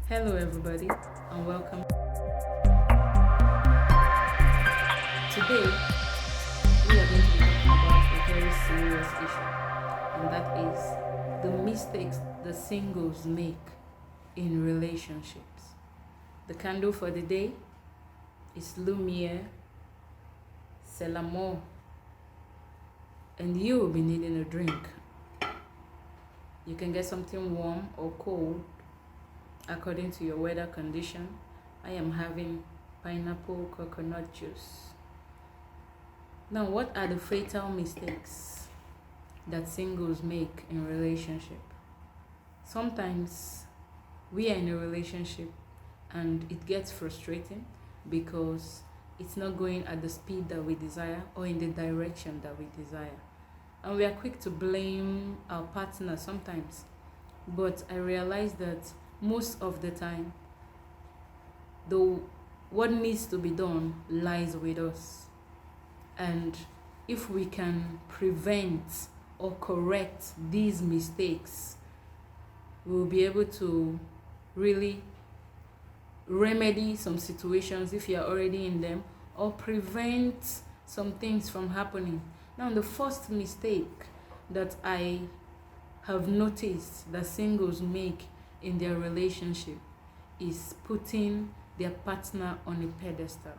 Hello, everybody, and welcome. Today, we are going to be talking about a very serious issue, and that is the mistakes the singles make in relationships. The candle for the day is Lumiere, C'est l'amour, and you will be needing a drink. You can get something warm or cold according to your weather condition. I am having pineapple coconut juice. Now, what are the fatal mistakes that singles make in relationship? Sometimes we are in a relationship and it gets frustrating because it's not going at the speed that we desire or in the direction that we desire. And we are quick to blame our partner sometimes. But I realize that most of the time, what needs to be done lies with us. And if we can prevent or correct these mistakes, we'll be able to really remedy some situations if you're already in them, or prevent some things from happening. Now, the first mistake that I have noticed that singles make in their relationship is putting their partner on a pedestal.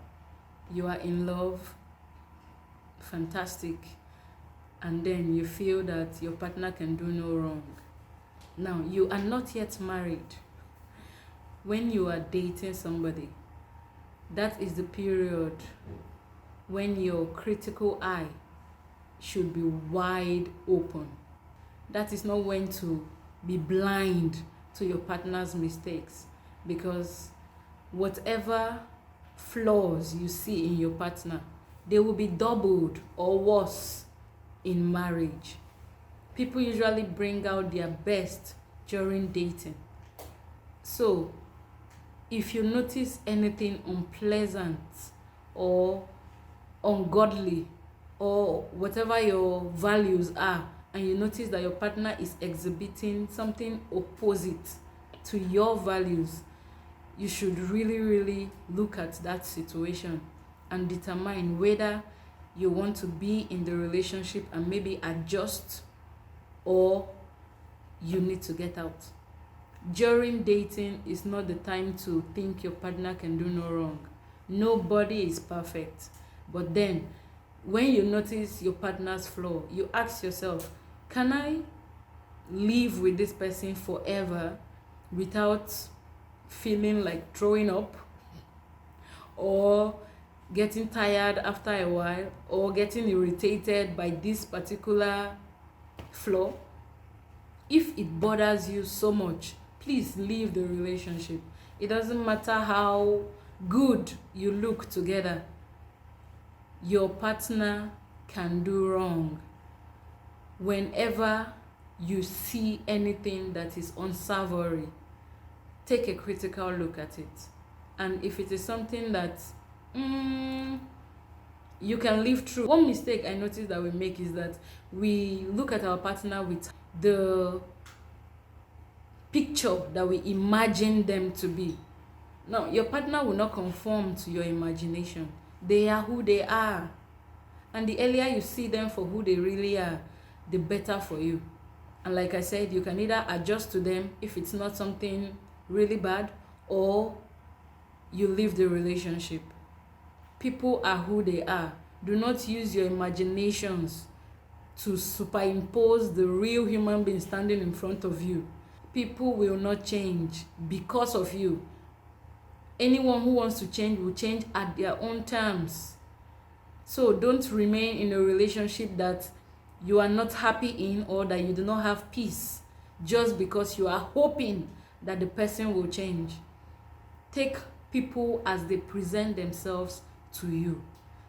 You are in love, fantastic, and then you feel that your partner can do no wrong. Now, you are not yet married. When you are dating somebody, that is the period when your critical eye should be wide open. That is not when to be blind to your partner's mistakes, because whatever flaws you see in your partner, they will be doubled or worse in marriage. People usually bring out their best during dating. So, if you notice anything unpleasant or ungodly or whatever your values are, and you notice that your partner is exhibiting something opposite to your values, you should really look at that situation and determine whether you want to be in the relationship and maybe adjust, or you need to get out. During dating is not the time to think your partner can do no wrong. Nobody is perfect. But then, when you notice your partner's flaw, you ask yourself, can I live with this person forever without feeling like throwing up, or getting tired after a while, or getting irritated by this particular flaw? If it bothers you so much, please leave the relationship. It doesn't matter how good you look together. Your partner can do wrong. Whenever you see anything that is unsavory, take a critical look at it. And if it is something that you can live through. One mistake I noticed that we make is that we look at our partner with the picture that we imagine them to be. Now, your partner will not conform to your imagination. They are who they are. And the earlier you see them for who they really are, the better for you. And like I said, you can either adjust to them if it's not something really bad, or you leave the relationship. People are who they are. Do not use your imaginations to superimpose the real human being standing in front of you. People will not change because of you. Anyone who wants to change will change at their own terms. So don't remain in a relationship that you are not happy in, or that you do not have peace, just because you are hoping that the person will change. Take people as they present themselves to you.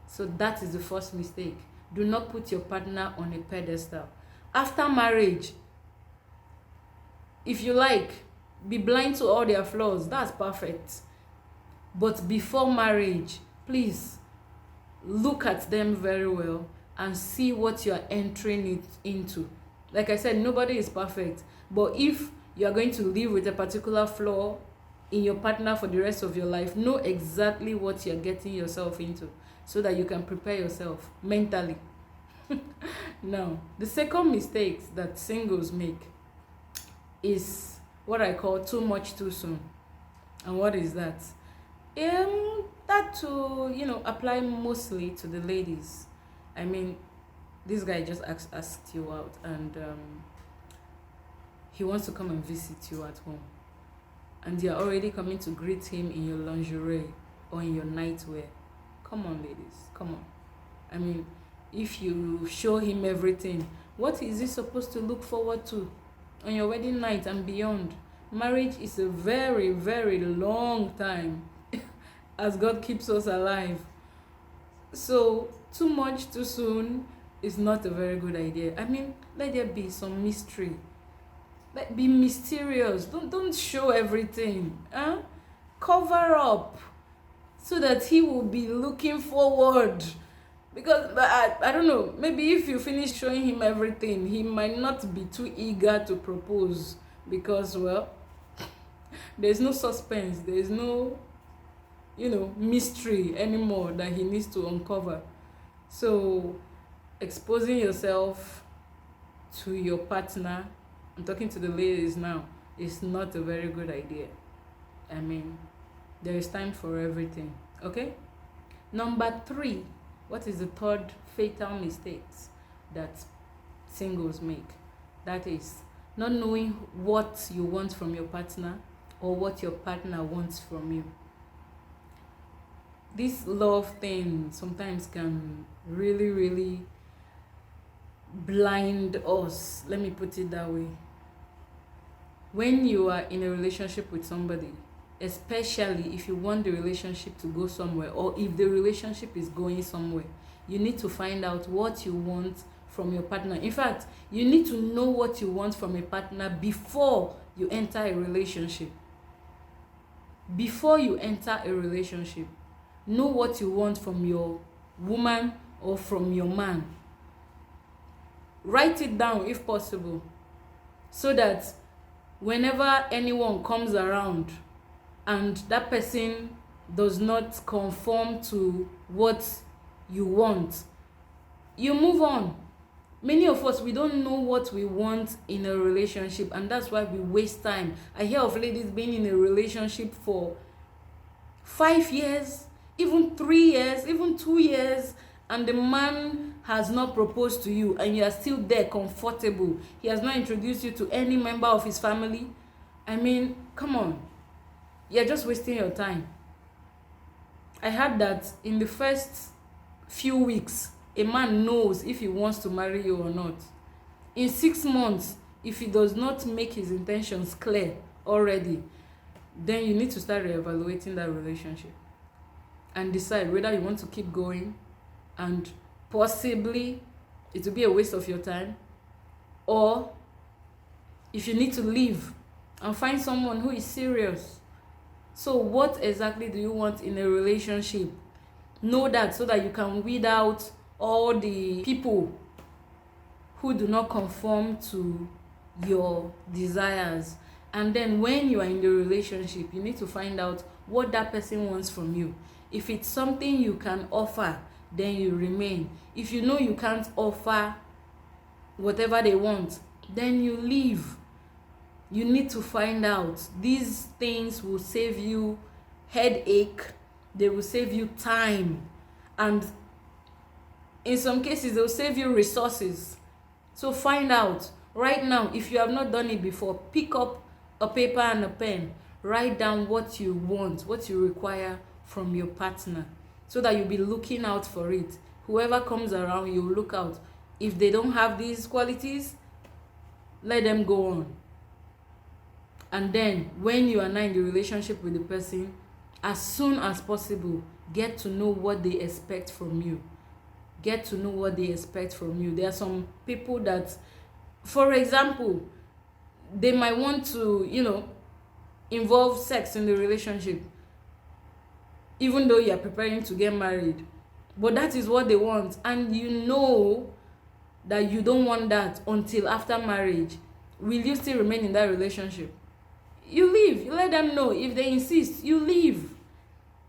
So that is the first mistake. Do not put your partner on a pedestal. After marriage, if you like, be blind to all their flaws. That's perfect. But before marriage, please look at them very well and see what you are entering it into. Like I said, nobody is perfect. But if you are going to live with a particular flaw in your partner for the rest of your life, know exactly what you're getting yourself into so that you can prepare yourself mentally. Now, the second mistake that singles make is what I call too much too soon. And what is that? That to apply mostly to the ladies. I mean, this guy just asked you out, and he wants to come and visit you at home, and you're already coming to greet him in your lingerie or in your nightwear. Come on, ladies, come on. I mean, if you show him everything, what is he supposed to look forward to on your wedding night and beyond? Marriage is a very, very long time as God keeps us alive. So too much too soon is not a very good idea. I mean, let there be some mystery. Be mysterious. Don't show everything. Cover up so that he will be looking forward. Because I don't know, maybe if you finish showing him everything, he might not be too eager to propose because, well, there's no suspense, there's no mystery anymore that he needs to uncover. So exposing yourself to your partner, I'm talking to the ladies now, is not a very good idea. I mean, there is time for everything. Okay? Number 3, what is the third fatal mistake that singles make? That is not knowing what you want from your partner or what your partner wants from you. This love thing sometimes can really, really blind us. Let me put it that way. When you are in a relationship with somebody, especially if you want the relationship to go somewhere, or if the relationship is going somewhere, you need to find out what you want from your partner. In fact, you need to know what you want from a partner before you enter a relationship. Before you enter a relationship, know what you want from your woman or from your man. Write it down if possible, so that whenever anyone comes around and that person does not conform to what you want, you move on. Many of us, we don't know what we want in a relationship, and that's why we waste time. I hear of ladies being in a relationship for 5 years, even 3 years, even 2 years, and the man has not proposed to you, and you are still there comfortable. He has not introduced you to any member of his family. I mean, come on. You're just wasting your time. I heard that in the first few weeks, a man knows if he wants to marry you or not. In 6 months, if he does not make his intentions clear already, then you need to start reevaluating that relationship and decide whether you want to keep going, and possibly it will be a waste of your time, or if you need to leave and find someone who is serious. So what exactly do you want in a relationship? Know that, so that you can weed out all the people who do not conform to your desires. And then when you are in the relationship, you need to find out what that person wants from you. If it's something you can offer, then you remain. If you know you can't offer whatever they want, then you leave. You need to find out. These things will save you headache, they will save you time, and in some cases they will save you resources. So find out right now. If you have not done it before, pick up a paper and a pen, write down what you want, what you require from your partner, so that you'll be looking out for it. Whoever comes around, you look out. If they don't have these qualities, let them go on. And then when you are now in the relationship with the person, as soon as possible, get to know what they expect from you. Get to know what they expect from you. There are some people that, for example, they might want to, involve sex in the relationship, even though you are preparing to get married. But that is what they want, and you know that you don't want that until after marriage. Will you still remain in that relationship? you leave. You let them know. If they insist, you leave.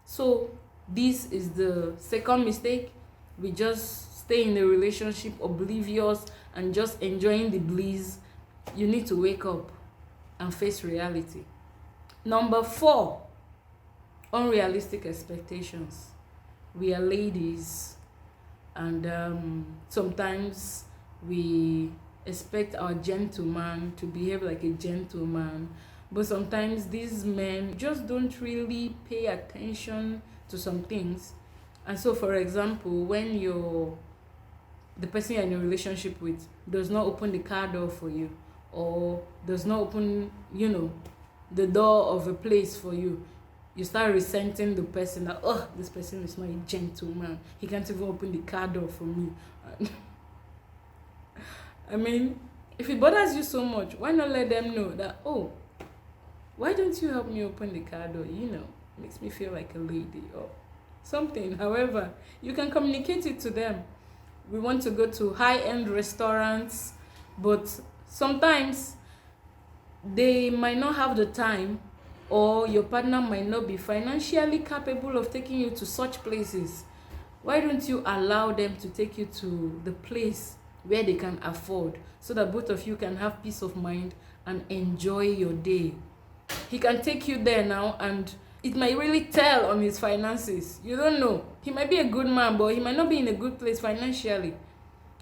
So this is the second mistake. We just stay in a relationship oblivious and just enjoying the bliss. You need to wake up and face reality. Number 4, unrealistic expectations. We are ladies, and sometimes we expect our gentleman to behave like a gentleman, but sometimes these men just don't really pay attention to some things. And so, for example, when the person you're in a relationship with does not open the car door for you, or does not open, the door of a place for you, you start resenting the person that, oh, this person is not a gentleman. He can't even open the car door for me. I mean, if it bothers you so much, why not let them know that, oh, why don't you help me open the car door? Makes me feel like a lady or something. However, you can communicate it to them. We want to go to high-end restaurants, but sometimes they might not have the time, or your partner might not be financially capable of taking you to such places. Why don't you allow them to take you to the place where they can afford, so that both of you can have peace of mind and enjoy your day? He can take you there now, and it might really tell on his finances. You don't know. He might be a good man, but he might not be in a good place financially.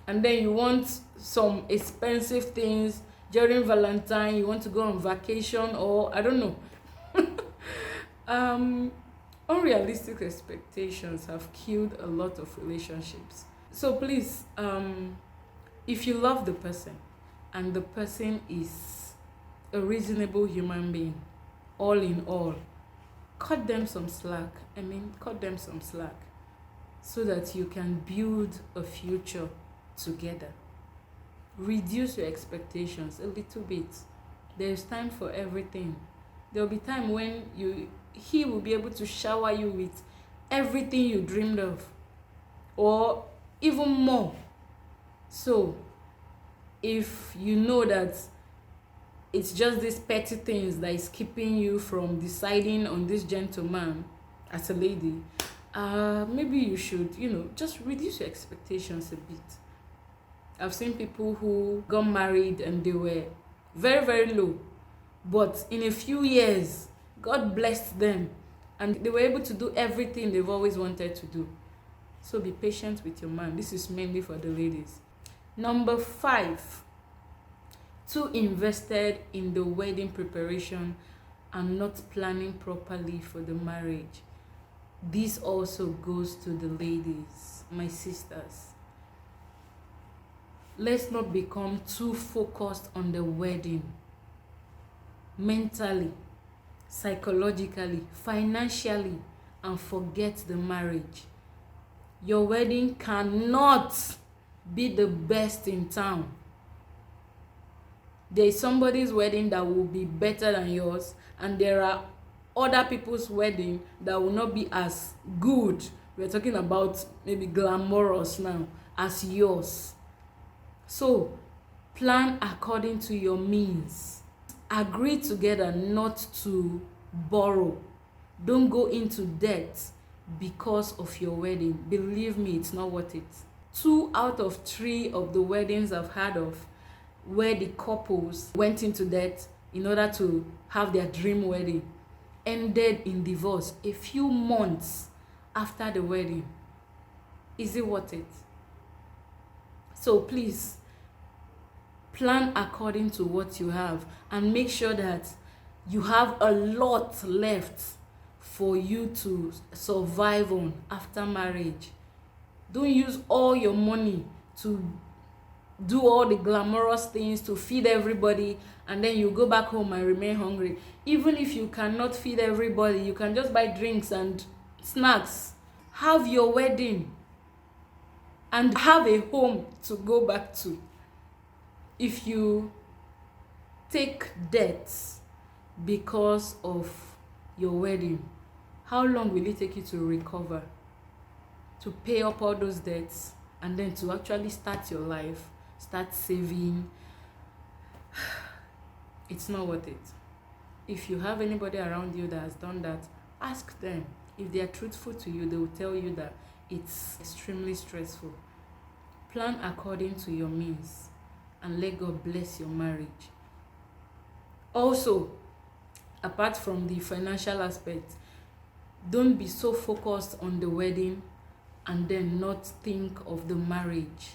And then you want some expensive things during Valentine. You want to go on vacation, or I don't know. Unrealistic expectations have killed a lot of relationships. So please, if you love the person and the person is a reasonable human being, all in all, cut them some slack. Cut them some slack so that you can build a future together. Reduce your expectations a little bit. There's time for everything. There will be time when he will be able to shower you with everything you dreamed of, or even more. So if you know that it's just these petty things that is keeping you from deciding on this gentleman as a lady, maybe you should, just reduce your expectations a bit. I've seen people who got married and they were very, very low, but in a few years, God blessed them and they were able to do everything they've always wanted to do. So be patient with your man. This is mainly for the ladies. Number 5, too invested in the wedding preparation and not planning properly for the marriage. This also goes to the ladies, my sisters. Let's not become too focused on the wedding. Mentally, psychologically, financially, and forget the marriage. Your wedding cannot be the best in town. There is somebody's wedding that will be better than yours, and there are other people's wedding that will not be as good. We're talking about maybe glamorous now as yours. So plan according to your means. Agree together not to borrow. Don't go into debt because of your wedding. Believe me, it's not worth it. 2 out of 3 of the weddings I've heard of where the couples went into debt in order to have their dream wedding ended in divorce a few months after the wedding. Is it worth it? So please, plan according to what you have and make sure that you have a lot left for you to survive on after marriage. Don't use all your money to do all the glamorous things to feed everybody, and then you go back home and remain hungry. Even if you cannot feed everybody, you can just buy drinks and snacks. Have your wedding and have a home to go back to. If you take debts because of your wedding, how long will it take you to recover, to pay up all those debts, and then to actually start your life, start saving? It's not worth it. If you have anybody around you that has done that, ask them. If they are truthful to you, they will tell you that it's extremely stressful. Plan according to your means and let God bless your marriage. Also, apart from the financial aspect, don't be so focused on the wedding and then not think of the marriage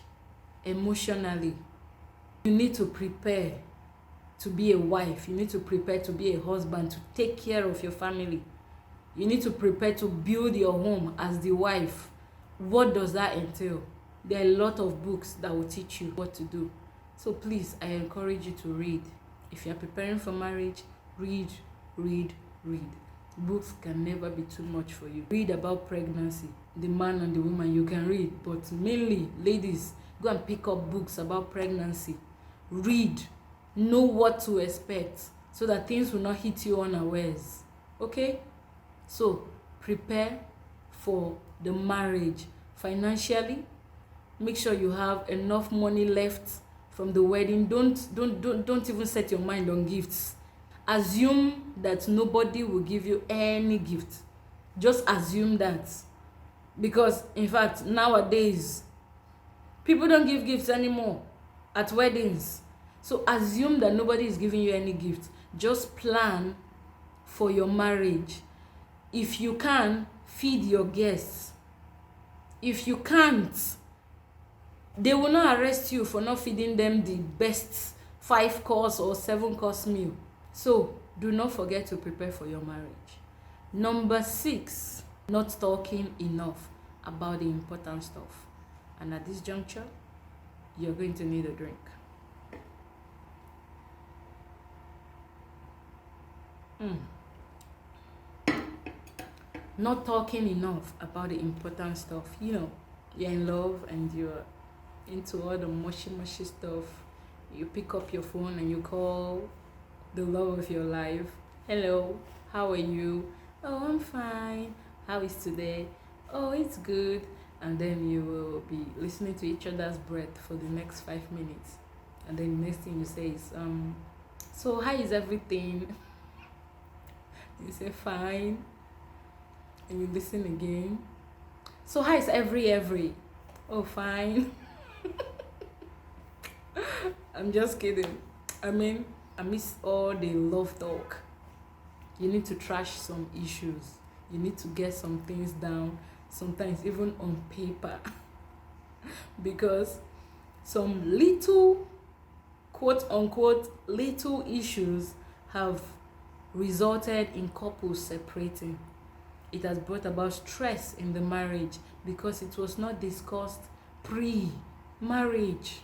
emotionally. You need to prepare to be a wife. You need to prepare to be a husband, to take care of your family. You need to prepare to build your home as the wife. What does that entail? There are a lot of books that will teach you what to do. So please, I encourage you to read. If you are preparing for marriage, read. Books can never be too much for you. Read about pregnancy. The man and the woman, you can read. But mainly, ladies, go and pick up books about pregnancy. Read. Know what to expect so that things will not hit you unawares. Okay? So, prepare for the marriage financially. Make sure you have enough money left from the wedding. Don't even set your mind on gifts. Assume that nobody will give you any gift. Just assume that. Because, in fact, nowadays, people don't give gifts anymore at weddings. So assume that nobody is giving you any gift. Just plan for your marriage. If you can, feed your guests. If you can't, they will not arrest you for not feeding them the best 5-course or 7-course meal. So do not forget to prepare for your marriage. Number 6, not talking enough about the important stuff. And at this juncture, you're going to need a drink. Not talking enough about the important stuff. You know, you're in love and you're into all the mushy stuff. You pick up your phone and you call the love of your life. Hello, how are you? Oh, I'm fine. How is today? Oh, it's good. And then you will be listening to each other's breath for the next 5 minutes. And then the next thing you say is, so how is everything? You say fine. And you listen again. So how is every? Oh, fine. I'm just kidding. I mean, I miss all the love talk. You need to trash some issues. You need to get some things down, sometimes even on paper. Because some little, quote unquote, little issues have resulted in couples separating. It has brought about stress in the marriage because it was not discussed pre-marriage.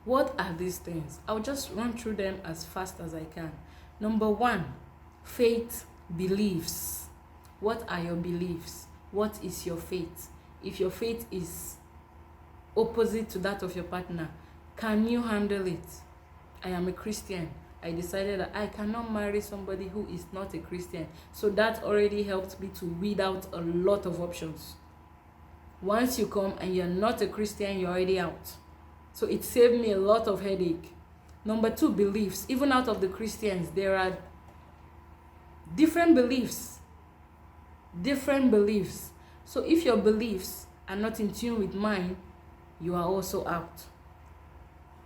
What are these things? I'll just run through them as fast as I can. Number 1, faith, beliefs. What are your beliefs? What is your faith? If your faith is opposite to that of your partner, can you handle it? I am a Christian. I decided that I cannot marry somebody who is not a Christian. So that already helped me to weed out a lot of options. Once you come and you're not a Christian, you're already out. So it saved me a lot of headache. Number 2, beliefs. Even out of the Christians, there are different beliefs. So if your beliefs are not in tune with mine, you are also out.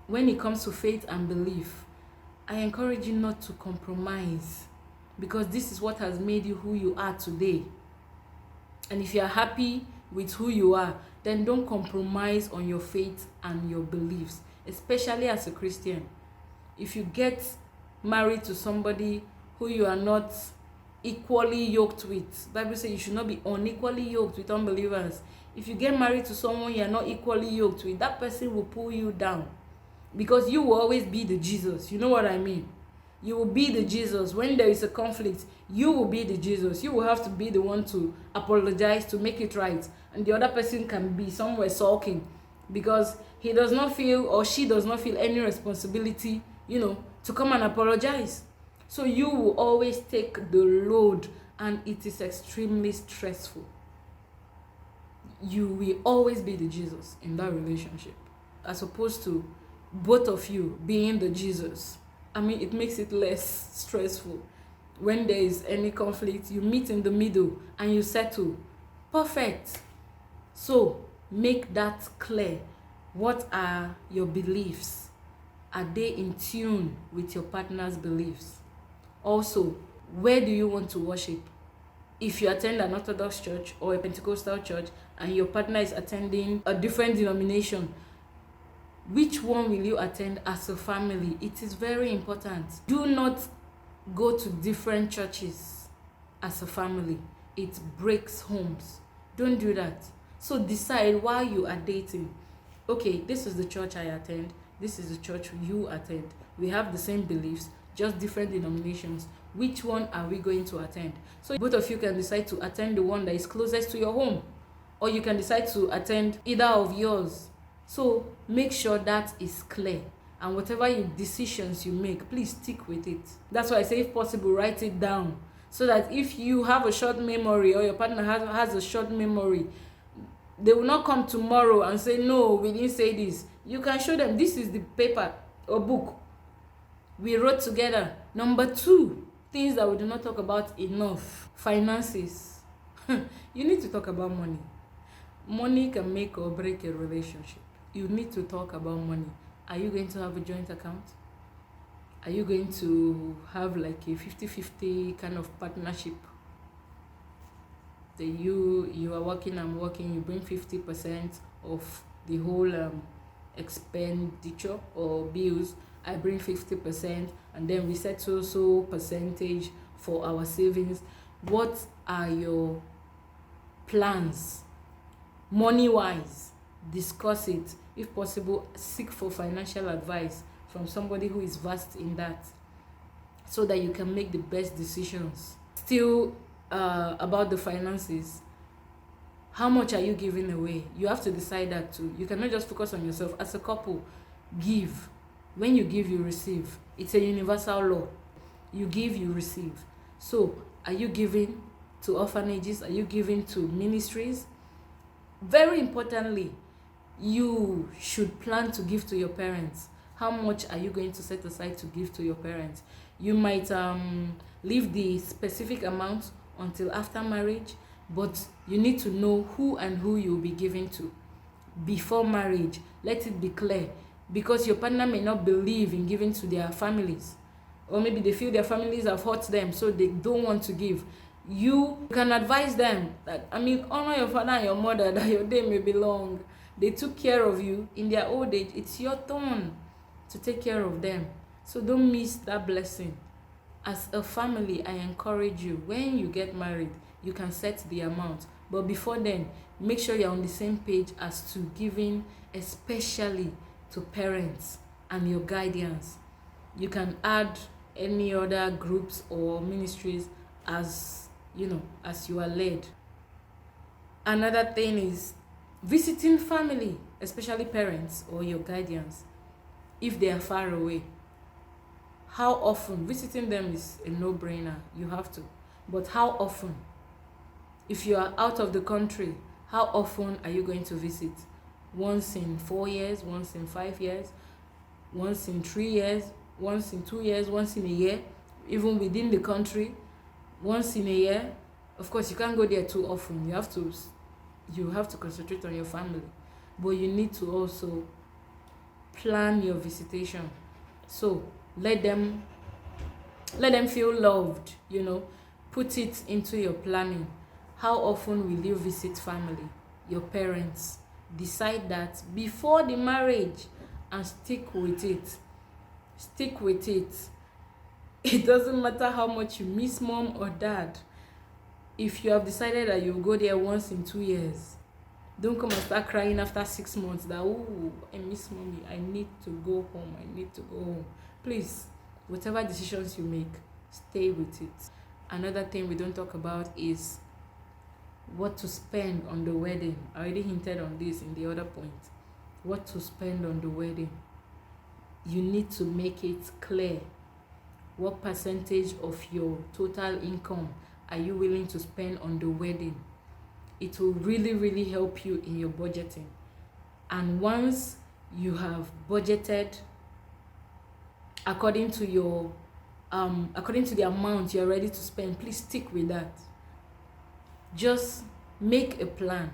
When it comes to faith and belief, I encourage you not to compromise, because this is what has made you who you are today. And if you are happy with who you are, then don't compromise on your faith and your beliefs, especially as a Christian. If you get married to somebody who you are not equally yoked with, the Bible says you should not be unequally yoked with unbelievers. If you get married to someone you are not equally yoked with, that person will pull you down, because you will always be the Jesus. You know what I mean? You will be the Jesus. When there is a conflict, you will be the Jesus. You will have to be the one to apologize, to make it right. And the other person can be somewhere sulking because he does not feel, or she does not feel, any responsibility, to come and apologize. So you will always take the load, and it is extremely stressful. You will always be the Jesus in that relationship, as opposed to both of you being the Jesus. It makes it less stressful. When there is any conflict, you meet in the middle and you settle. Perfect. So make that clear. What are your beliefs? Are they in tune with your partner's beliefs? Also, where do you want to worship? If you attend an Orthodox church or a Pentecostal church and your partner is attending a different denomination, which one will you attend as a family? It is very important. Do not go to different churches as a family. It breaks homes. Don't do that. So decide while you are dating. Okay, this is the church I attend. This is the church you attend. We have the same beliefs, just different denominations. Which one are we going to attend? So both of you can decide to attend the one that is closest to your home, or you can decide to attend either of yours. So make sure that is clear, and whatever decisions you make, please stick with it. That's why I say, if possible, write it down, so that if you have a short memory or your partner has a short memory, they will not come tomorrow and say, no, we didn't say this. You can show them, this is the paper or book we wrote together. Number 2, things that we do not talk about enough: finances. You need to talk about money. Money can make or break a relationship. You need to talk about money. Are you going to have a joint account? Are you going to have like a 50-50 kind of partnership? That you are working, I'm working, you bring 50% of the whole expenditure or bills, I bring 50%, and then we set so percentage for our savings. What are your plans money wise? Discuss it. If possible, seek for financial advice from somebody who is versed in that, so that you can make the best decisions. Still, about the finances, how much are you giving away? You have to decide that too. You cannot just focus on yourself. As a couple, give. When you give, you receive. It's a universal law. You give, you receive. So are you giving to orphanages? Are you giving to ministries? Very importantly, you should plan to give to your parents. How much are you going to set aside to give to your parents? You might leave the specific amount until after marriage, but you need to know who and who you'll be giving to before marriage. Let it be clear, because your partner may not believe in giving to their families, or maybe they feel their families have hurt them, so they don't want to give. You can advise them that, honor your father and your mother, that your day may be long. They took care of you in their old age. It's your turn to take care of them. So don't miss that blessing. As a family, I encourage you, when you get married, you can set the amount. But before then, make sure you're on the same page as to giving, especially to parents and your guardians. You can add any other groups or ministries as you are led. Another thing is visiting family, especially parents or your guardians, if they are far away. How often? Visiting them is a no-brainer. You have to. But how often? If you are out of the country, how often are you going to visit? Once in 4 years, once in 5 years, once in 3 years, once in 2 years, once in a year, even within the country, once in a year. Of course, you can't go there too often. You have to concentrate on your family. But you need to also plan your visitation. So let them feel loved, Put it into your planning. How often will you visit family, your parents? Decide that before the marriage and stick with it. Stick with it. It doesn't matter how much you miss mom or dad. If you have decided that you'll go there once in 2 years, don't come and start crying after 6 months that, oh, I miss mommy, I need to go home. Please, whatever decisions you make, stay with it. Another thing we don't talk about is what to spend on the wedding. I already hinted on this in the other point. What to spend on the wedding. You need to make it clear. What percentage of your total income are you willing to spend on the wedding? It will really, really help you in your budgeting. And once you have budgeted according to your according to the amount you're ready to spend. Please stick with that. Just make a plan.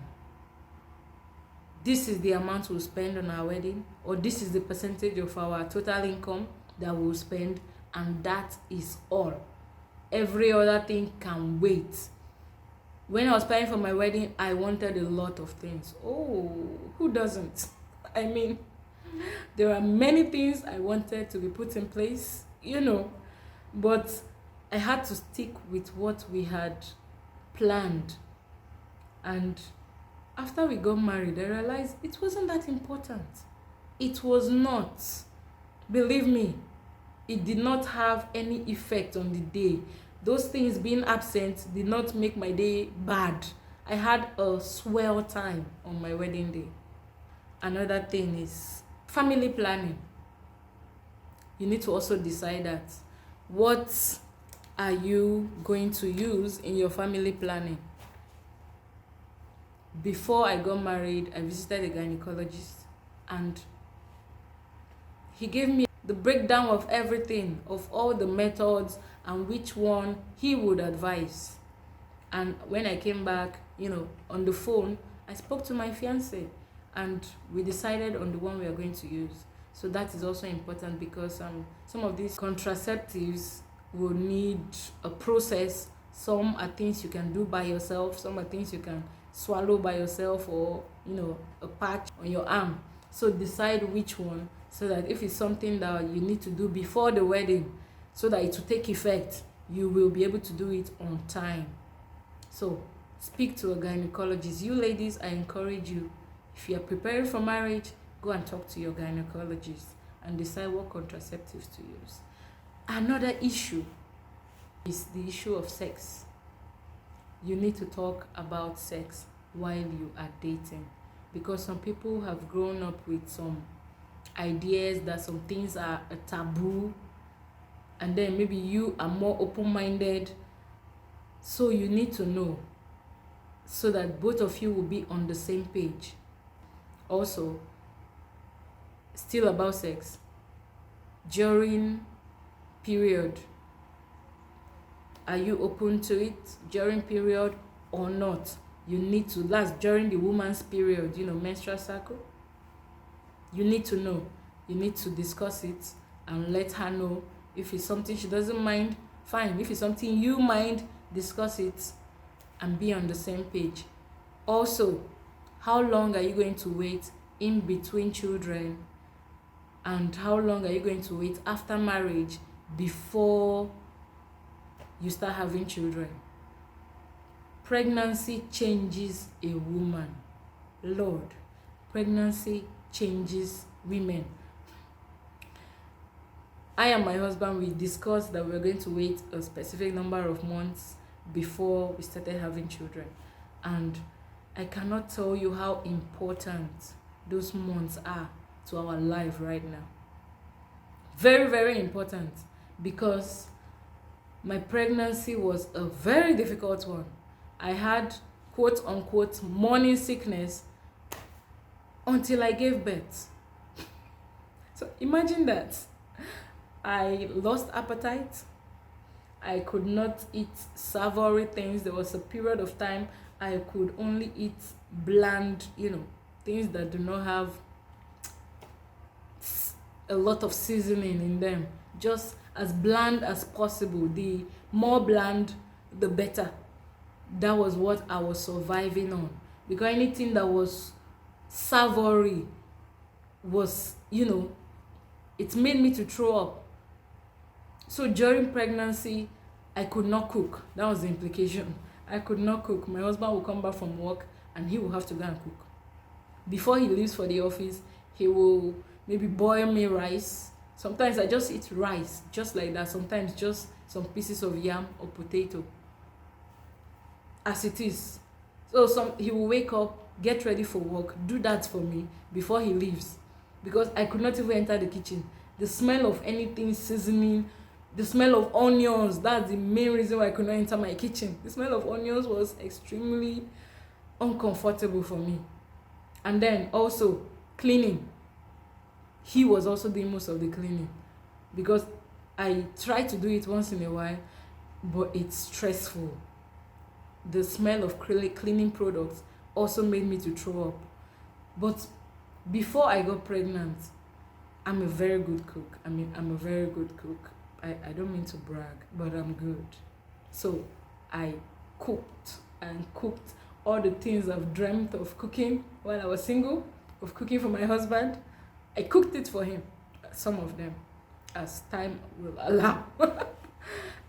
This is the amount we'll spend on our wedding, or this is the percentage of our total income that we'll spend, and that is all. Every other thing can wait. When I was planning for my wedding, I wanted a lot of things. Oh, who doesn't? I mean, there are many things I wanted to be put in place, but I had to stick with what we had planned. And after we got married, I realized it wasn't that important. It was not. Believe me, it did not have any effect on the day. Those things being absent did not make my day bad. I had a swell time on my wedding day. Another thing is family planning. You need to also decide that. What are you going to use in your family planning? Before I got married, I visited a gynecologist, and he gave me the breakdown of everything, of all the methods and which one he would advise. And when I came back, on the phone, I spoke to my fiance, and we decided on the one we are going to use. So that is also important, because some of these contraceptives will need a process. Some are things you can do by yourself, some are things you can swallow by yourself, or a patch on your arm. So decide which one, so that if it's something that you need to do before the wedding, so that it will take effect, you will be able to do it on time. So speak to a gynecologist. You ladies, I encourage you, if you are preparing for marriage, go and talk to your gynecologist and decide what contraceptives to use. Another issue is the issue of sex. You need to talk about sex while you are dating, because some people have grown up with some ideas that some things are a taboo, and then maybe you are more open-minded. So you need to know, so that both of you will be on the same page. Also, still about sex, during period, are you open to it during period or not? You need to last during the woman's period, menstrual cycle. You need to know. You need to discuss it and let her know. If it's something she doesn't mind, fine. If it's something you mind, discuss it and be on the same page. Also, how long are you going to wait in between children, and how long are you going to wait after marriage before you start having children? Pregnancy changes a woman. Lord, pregnancy changes women. I and my husband, we discussed that we were going to wait a specific number of months before we started having children. And I cannot tell you how important those months are to our life right now. Very, very important, because my pregnancy was a very difficult one. I had quote unquote morning sickness until I gave birth. So imagine that. I lost appetite. I could not eat savory things. There was a period of time I could only eat bland, things that do not have a lot of seasoning in them. Just as bland as possible. The more bland, the better. That was what I was surviving on. Because anything that was savory was, it made me to throw up. So during pregnancy, I could not cook. That was the implication. I could not cook. My husband will come back from work and he will have to go and cook. Before he leaves for the office, he will maybe boil me rice. Sometimes I just eat rice, just like that. Sometimes just some pieces of yam or potato. As it is. So he will wake up, get ready for work, do that for me before he leaves. Because I could not even enter the kitchen. The smell of anything seasoning, the smell of onions, that's the main reason why I could not enter my kitchen. The smell of onions was extremely uncomfortable for me. And then also cleaning. He was also doing most of the cleaning. because I try to do it once in a while, but it's stressful. The smell of cleaning products also made me to throw up. But before I got pregnant, I'm a very good cook. I mean, I'm a very good cook. I don't mean to brag, but I'm good. So I cooked and cooked all the things I've dreamt of cooking while I was single, of cooking for my husband. I cooked it for him, some of them, as time will allow.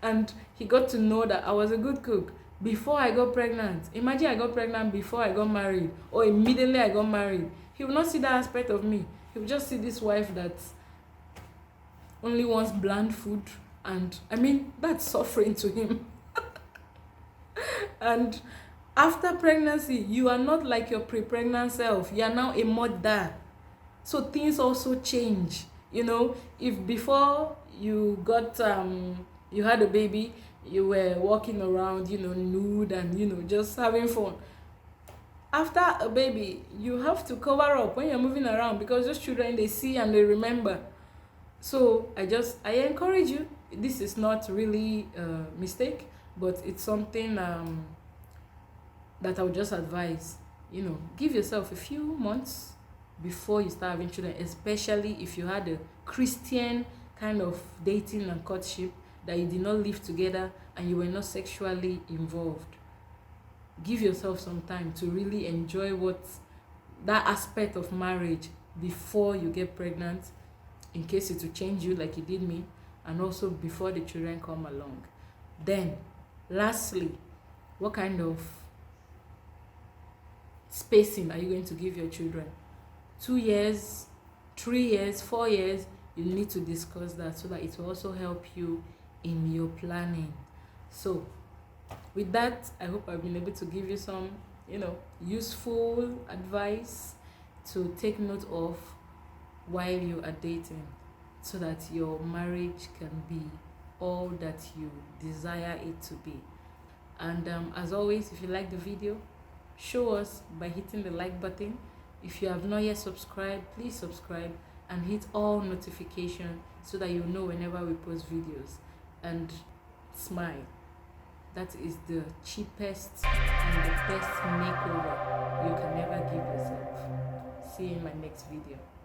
And he got to know that I was a good cook before I got pregnant. Imagine I got pregnant before I got married, or immediately I got married. He will not see that aspect of me. He will just see this wife that only wants bland food, and I mean, that's suffering to him. And after pregnancy, you are not like your pre-pregnant self. You are now a mother. So things also change. You know, if before you got you had a baby, you were walking around, nude and just having fun. After a baby, you have to cover up when you're moving around, because those children, they see and they remember. So I encourage you. This is not really a mistake, but it's something that I would just advise. Give yourself a few months before you start having children, especially if you had a Christian kind of dating and courtship, that you did not live together and you were not sexually involved. Give yourself some time to really enjoy that aspect of marriage before you get pregnant, in case it will change you like it did me, and also before the children come along. Then, lastly, what kind of spacing are you going to give your children? 2 years, 3 years, 4 years? You need to discuss that, so that it will also help you in your planning. So with that, I hope I've been able to give you some useful advice to take note of while you are dating, so that your marriage can be all that you desire it to be. And as always, if you like the video, show us by hitting the like button. If you have not yet subscribed, please subscribe and hit all notifications, so that you know whenever we post videos. And smile. That is the cheapest and the best makeover you can ever give yourself. See you in my next video.